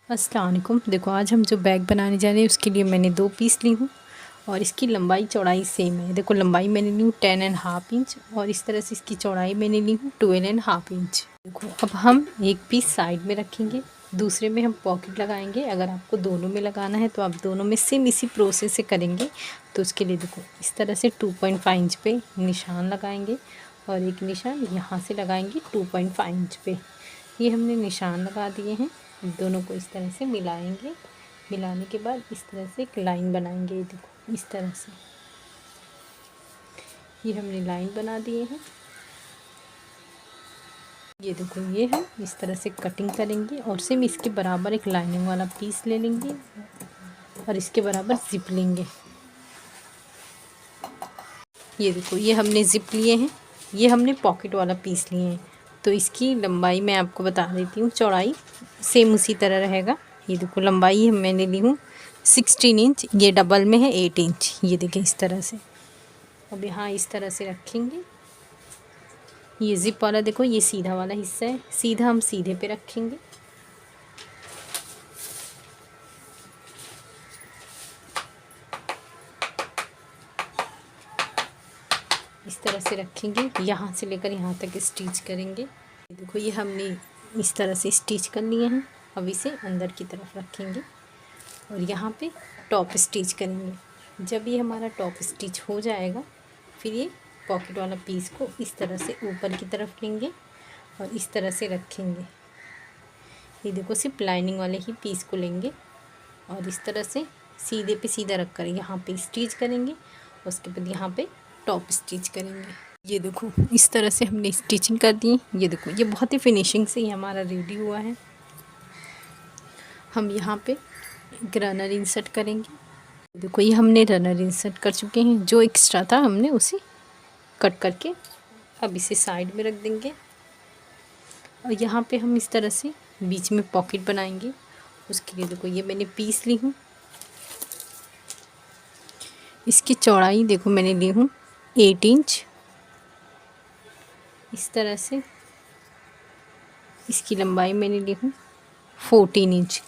अस्सलाम वालेकुम। देखो आज हम जो बैग बनाने जा रहे हैं उसके लिए मैंने 2 पीस ली हूँ और इसकी लंबाई चौड़ाई सेम है। देखो लंबाई मैंने ली हूँ 10.5 इंच और इस तरह से इसकी चौड़ाई मैंने ली हूँ 12.5 इंच। देखो अब हम एक पीस साइड में रखेंगे, दूसरे में हम पॉकेट लगाएंगे। अगर आपको दोनों में लगाना है तो आप दोनों में सेम इसी प्रोसेस से करेंगे। तो उसके लिए देखो इस तरह से 2.5 इंच पे निशान लगाएंगे और एक निशान यहाँ से लगाएंगे 2.5 इंच पे। ये हमने निशान लगा दिए हैं। दोनों को इस तरह से मिलाएंगे। मिलाने के बाद इस तरह से एक लाइन बनाएंगे। ये देखो इस तरह से ये हमने लाइन बना दिए हैं। ये देखो ये हम इस तरह से कटिंग करेंगे और सेम इसके बराबर एक लाइनिंग वाला पीस ले लेंगे और इसके बराबर जिप लेंगे। ये देखो ये हमने जिप लिए हैं, ये हमने पॉकेट वाला पीस लिए हैं। तो इसकी लंबाई मैं आपको बता देती हूँ, चौड़ाई सेम उसी तरह रहेगा। ये देखो लंबाई मैंने ली हूँ 16 इंच, ये डबल में है 8 इंच। ये देखें इस तरह से। अब यहाँ इस तरह से रखेंगे। ये जिप वाला देखो ये सीधा वाला हिस्सा है, सीधा हम सीधे पे रखेंगे। इस तरह से रखेंगे, यहाँ से लेकर यहाँ तक स्टिच करेंगे। देखो ये हमने इस तरह से स्टिच कर लिए हैं। अब इसे अंदर की तरफ रखेंगे और यहाँ पे टॉप स्टिच करेंगे। जब ये हमारा टॉप स्टिच हो जाएगा फिर ये पॉकेट वाला पीस को इस तरह से ऊपर की तरफ लेंगे और इस तरह से रखेंगे। ये देखो सिर्फ लाइनिंग वाले ही पीस को लेंगे और इस तरह से सीधे पे सीधा रख कर यहाँ पे स्टिच करेंगे। उसके बाद यहाँ पे टॉप स्टिच करेंगे। ये देखो इस तरह से हमने स्टिचिंग कर दी। ये देखो ये बहुत ही फिनिशिंग से ये हमारा रेडी हुआ है। हम यहाँ पे एक रनर इंसर्ट करेंगे। देखो ये हमने रनर इंसर्ट कर चुके हैं, जो एक्स्ट्रा था हमने उसे कट करके अब इसे साइड में रख देंगे। और यहाँ पे हम इस तरह से बीच में पॉकेट बनाएंगे। उसके लिए देखो ये मैंने पीस ली हूँ, इसकी चौड़ाई देखो मैंने ली हूँ 8 इंच। इस तरह से इसकी लंबाई मैंने ली हूँ 14 इंच।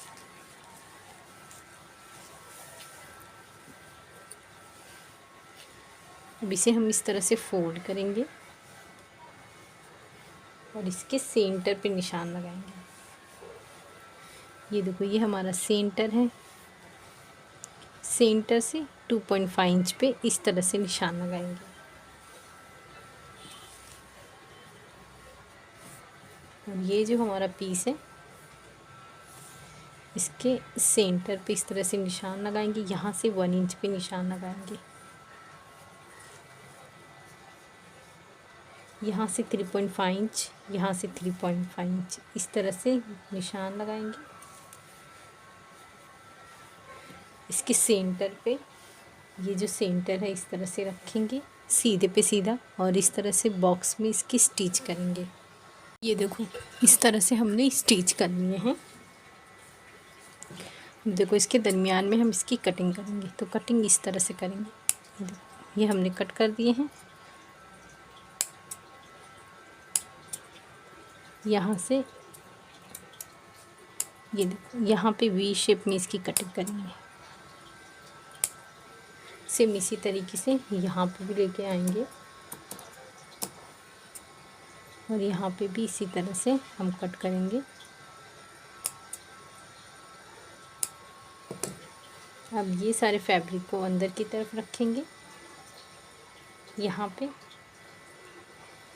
अब इसे हम इस तरह से फोल्ड करेंगे और इसके सेंटर पे निशान लगाएंगे। ये देखो ये हमारा सेंटर है, सेंटर से 2.5 इंच पे इस तरह से निशान लगाएंगे। और ये जो हमारा पीस है इसके सेंटर पे इस तरह से निशान लगाएंगे। यहाँ से 1 इंच पे निशान लगाएंगे। यहाँ से 3.5 इंच, यहाँ से 3.5 इंच इस तरह से निशान लगाएंगे। इसके सेंटर पे ये जो सेंटर है इस तरह से रखेंगे सीधे पे सीधा और इस तरह से बॉक्स में इसकी स्टिच करेंगे। ये देखो इस तरह से हमने स्टिच कर लिए हैं। देखो इसके दरमियान में हम इसकी कटिंग करेंगे। तो कटिंग इस तरह से करेंगे। ये हमने कट कर दिए हैं। यहाँ से ये देखो यहाँ पे वी शेप में इसकी कटिंग करेंगे। सेम इसी तरीके से यहाँ पे भी लेके आएंगे और यहाँ पे भी इसी तरह से हम कट करेंगे। अब ये सारे फैब्रिक को अंदर की तरफ रखेंगे। यहाँ पे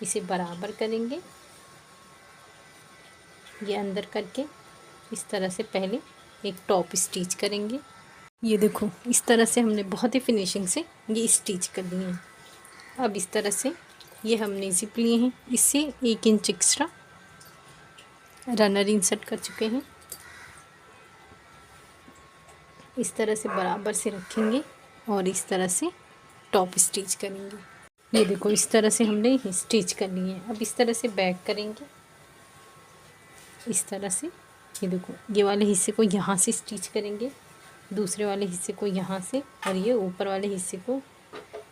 इसे बराबर करेंगे। ये अंदर करके इस तरह से पहले एक टॉप स्टिच करेंगे। ये देखो इस तरह से हमने बहुत ही फिनिशिंग से ये स्टिच कर दिए हैं। अब इस तरह से ये हमने जिप लिए हैं, इससे 1 इंच एक्स्ट्रा रनर इंसर्ट कर चुके हैं। इस तरह से बराबर से रखेंगे और इस तरह से टॉप स्टिच करेंगे। ये देखो इस तरह से हमने स्टिच कर लिए हैं। अब इस तरह से बैक करेंगे इस तरह से। ये देखो ये वाले हिस्से को यहाँ से स्टिच करेंगे, दूसरे वाले हिस्से को यहाँ से, और ये ऊपर वाले हिस्से को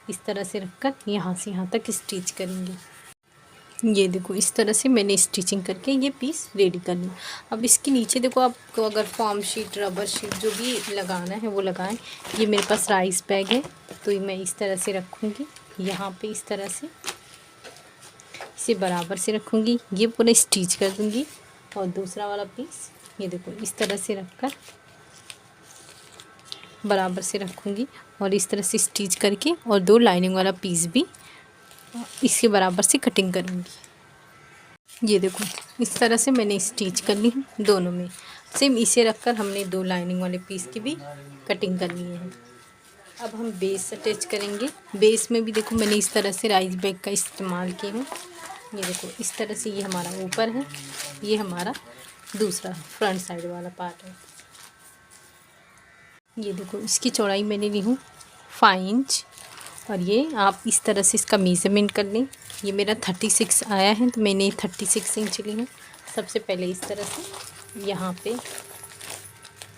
इस तरह से रखकर यहाँ से यहाँ तक स्टिच करेंगे। ये देखो इस तरह से मैंने स्टिचिंग करके ये पीस रेडी कर लिया। अब इसके नीचे देखो, आपको अगर फॉर्म शीट, रबर शीट जो भी लगाना है वो लगाएं। ये मेरे पास राइस बैग है, तो मैं इस तरह से रखूँगी। यहाँ पे इस तरह से इसे बराबर से रखूँगी, ये पूरा स्टिच कर दूँगी। और दूसरा वाला पीस ये देखो इस तरह से रखकर बराबर से रखूँगी और इस तरह से स्टिच करके, और 2 लाइनिंग वाला पीस भी इसके बराबर से कटिंग करूँगी। ये देखो इस तरह से मैंने स्टिच कर ली है दोनों में। सेम इसे रखकर हमने 2 लाइनिंग वाले पीस की भी कटिंग कर ली है। अब हम बेस अटैच करेंगे। बेस में भी देखो मैंने इस तरह से राइस बैग का इस्तेमाल किया है। ये देखो इस तरह से, ये हमारा ऊपर है, ये हमारा दूसरा फ्रंट साइड वाला पार्ट है। ये देखो इसकी चौड़ाई मैंने ली हूँ 5 इंच, और ये आप इस तरह से इसका मेज़रमेंट कर लें। ये मेरा 36 आया है, तो मैंने 36 इंच ली हूँ। सबसे पहले इस तरह से यहाँ पे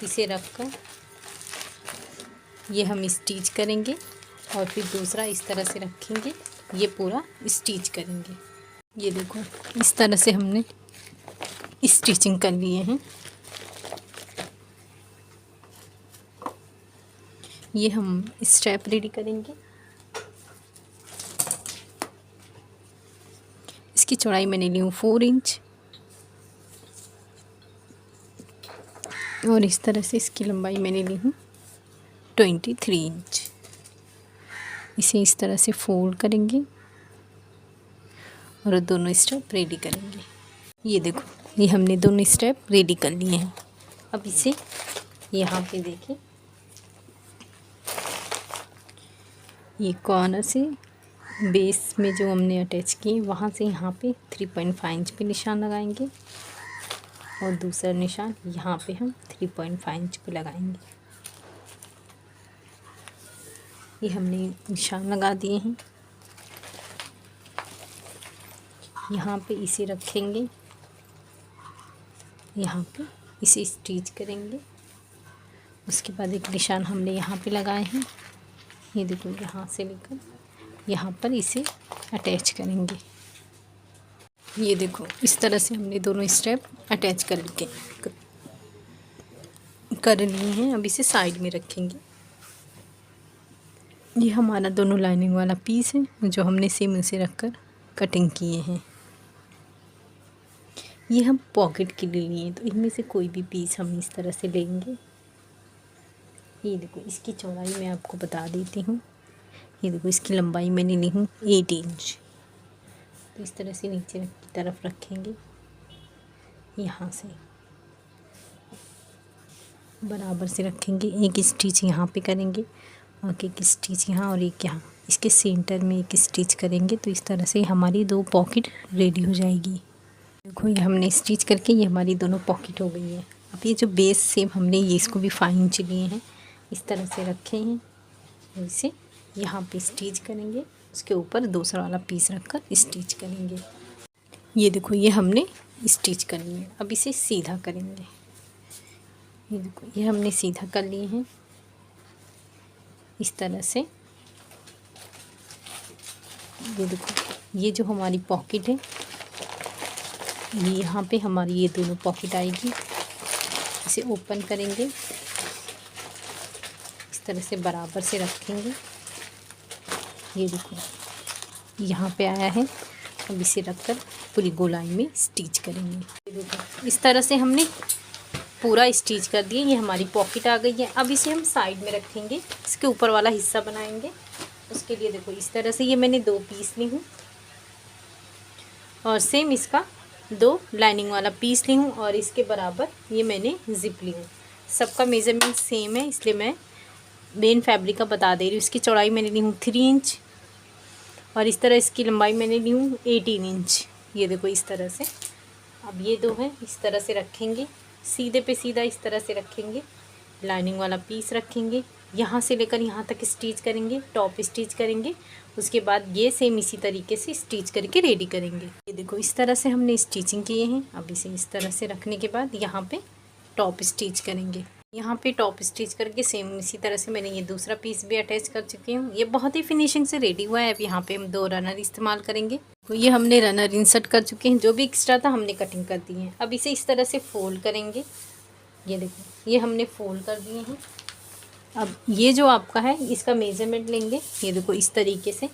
इसे रखकर ये हम स्टिच करेंगे, और फिर दूसरा इस तरह से रखेंगे, ये पूरा स्टिच करेंगे। ये देखो इस तरह से हमने स्टिचिंग कर लिए हैं। ये हम स्ट्रैप रेडी करेंगे। इसकी चौड़ाई मैंने ली हूँ 4 इंच, और इस तरह से इसकी लंबाई मैंने ली हूँ 23 इंच। इसे इस तरह से फोल्ड करेंगे और दोनों स्टेप रेडी करेंगे। ये देखो ये हमने दोनों स्टेप रेडी कर लिए हैं। अब इसे यहाँ पे देखें, ये कॉर्नर से बेस में जो हमने अटैच किए वहाँ से यहाँ पे 3.5 इंच पे निशान लगाएंगे, और दूसरा निशान यहाँ पे हम 3.5 इंच पे लगाएंगे। ये हमने निशान लगा दिए हैं। यहाँ पे इसे रखेंगे, यहाँ पे इसे स्टिच करेंगे। उसके बाद एक निशान हमने यहाँ पे लगाए हैं। ये देखो यहाँ से लेकर यहाँ पर इसे अटैच करेंगे। ये देखो इस तरह से हमने दोनों स्टेप अटैच कर लिए हैं। अब इसे साइड में रखेंगे। ये हमारा दोनों लाइनिंग वाला पीस है जो हमने सेम उसे रखकर कटिंग किए हैं। ये हम पॉकेट के लिए लिए, तो इनमें से कोई भी पीस हम इस तरह से लेंगे। ये देखो इसकी चौड़ाई मैं आपको बता देती हूँ। ये देखो इसकी लंबाई मैंने ली हूँ 8 इंच। तो इस तरह से नीचे की तरफ रखेंगे, यहाँ से बराबर से रखेंगे। एक स्टिच यहाँ पे करेंगे, और एक स्टिच यहाँ और एक यहाँ, इसके सेंटर में एक स्टिच करेंगे। तो इस तरह से हमारी 2 पॉकेट रेडी हो जाएगी। देखो ये हमने स्टिच करके ये हमारी दोनों पॉकेट हो गई है। अब ये जो बेस सेम हमने ये इसको भी 5 इंच लिए हैं, इस तरह से रखे हैं। इसे यहाँ पे स्टिच करेंगे, उसके ऊपर दूसरा वाला पीस रखकर स्टिच करेंगे। ये देखो ये हमने स्टिच कर लिए। अब इसे सीधा करेंगे। ये देखो ये हमने सीधा कर लिए हैं इस तरह से। ये देखो ये जो हमारी पॉकेट है, ये यहाँ पे हमारी ये दोनों पॉकेट आएगी। इसे ओपन करेंगे, इस तरह से बराबर से रखेंगे। ये देखो यहाँ पे आया है। अब इसे रखकर पूरी गोलाई में स्टिच करेंगे। ये देखो इस तरह से हमने पूरा स्टिच कर दिया। ये हमारी पॉकेट आ गई है। अब इसे हम साइड में रखेंगे, इसके ऊपर वाला हिस्सा बनाएंगे। उसके लिए देखो इस तरह से ये मैंने 2 पीस ली हूँ, और सेम इसका 2 लाइनिंग वाला पीस ली हूँ, और इसके बराबर ये मैंने जिप ली हूँ। सबका मेज़रमेंट सेम है, इसलिए मैं मेन फैब्रिक का बता दे रही हूँ। इसकी चौड़ाई मैंने ली हूँ 3 इंच, और इस तरह इसकी लंबाई मैंने ली हूँ 18 इंच। ये देखो इस तरह से। अब ये 2 हैं, इस तरह से रखेंगे, सीधे पे सीधा इस तरह से रखेंगे। लाइनिंग वाला पीस रखेंगे, यहाँ से लेकर यहाँ तक स्टिच करेंगे, टॉप स्टिच करेंगे। उसके बाद ये सेम इसी तरीके से स्टिच करके रेडी करेंगे। ये देखो इस तरह से हमने स्टिचिंग किए हैं। अब इसे इस तरह से रखने के बाद यहाँ पे टॉप स्टिच करेंगे। यहाँ पे टॉप स्टिच करके सेम इसी तरह से मैंने ये दूसरा पीस भी अटैच कर चुकी हूँ। ये बहुत ही फिनिशिंग से रेडी हुआ है। अब यहाँ पे हम 2 रनर इस्तेमाल करेंगे। तो ये हमने रनर इंसर्ट कर चुके हैं, जो भी एक्स्ट्रा था हमने कटिंग कर दी है। अब इसे इस तरह से फोल्ड करेंगे। ये देखो ये हमने फोल्ड कर दिए हैं। अब ये जो आपका है इसका मेज़रमेंट लेंगे। ये देखो इस तरीके से,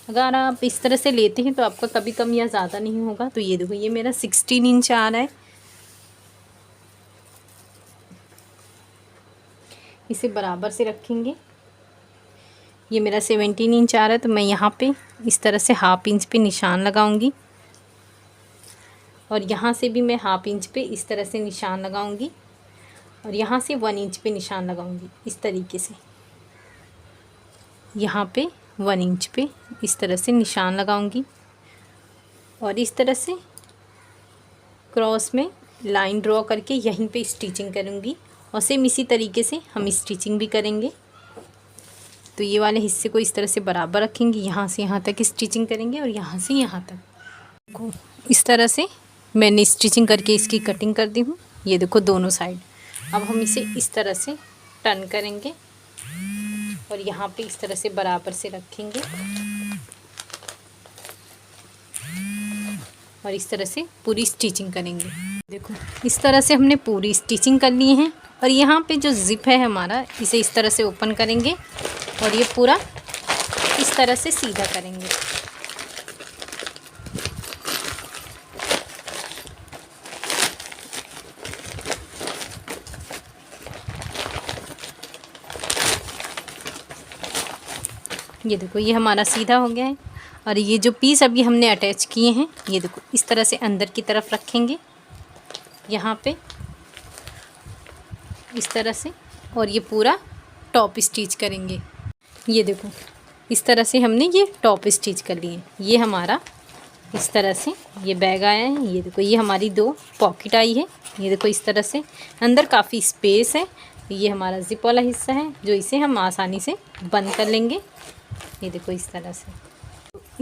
अगर आप इस तरह से लेते हैं तो आपका कभी कम या ज़्यादा नहीं होगा। तो ये देखो ये मेरा 16 इंच आ रहा है। इसे बराबर से रखेंगे। ये मेरा 17 इंच आ रहा है, तो मैं यहाँ पे इस तरह से हाफ इंच पे निशान लगाऊंगी और यहाँ से भी मैं हाफ इंच पे इस तरह से निशान लगाऊंगी और यहाँ से 1 इंच पे निशान लगाऊंगी। इस तरीके से यहाँ पे 1 इंच पे इस तरह से निशान लगाऊंगी और इस तरह से क्रॉस में लाइन ड्रॉ करके यहीं पे स्टिचिंग करूँगी और सेम इसी तरीके से हम स्टिचिंग भी करेंगे। तो ये वाले हिस्से को इस तरह से बराबर रखेंगे, यहाँ से यहाँ तक स्टिचिंग करेंगे और यहाँ से यहाँ तक। इस तरह से मैंने स्टिचिंग करके इसकी कटिंग कर दी हूँ। ये देखो दोनों साइड। अब हम इसे इस तरह से टर्न करेंगे और यहाँ पे इस तरह से बराबर से रखेंगे और इस तरह से पूरी स्टिचिंग करेंगे। देखो इस तरह से हमने पूरी स्टिचिंग कर ली है और यहाँ पे जो ज़िप है हमारा, इसे इस तरह से ओपन करेंगे और ये पूरा इस तरह से सीधा करेंगे। ये देखो ये हमारा सीधा हो गया है और ये जो पीस अभी हमने अटैच किए हैं, ये देखो इस तरह से अंदर की तरफ रखेंगे यहाँ पे इस तरह से और ये पूरा टॉप स्टिच करेंगे। ये देखो इस तरह से हमने ये टॉप स्टिच कर लिए। ये हमारा इस तरह से ये बैग आया है। ये देखो ये हमारी 2 पॉकेट आई है। ये देखो इस तरह से अंदर काफ़ी स्पेस है। ये हमारा जिप वाला हिस्सा है जो इसे हम आसानी से बंद कर लेंगे। ये देखो इस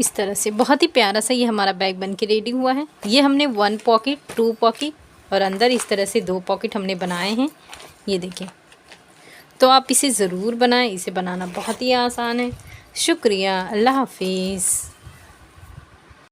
तरह से बहुत ही प्यारा सा ये हमारा बैग बन के रेडी हुआ है। ये हमने 1 पॉकेट 2 पॉकेट और अंदर इस तरह से 2 पॉकेट हमने बनाए हैं। ये देखिए, तो आप इसे ज़रूर बनाएं। इसे बनाना बहुत ही आसान है। शुक्रिया, अल्लाह हाफिज़।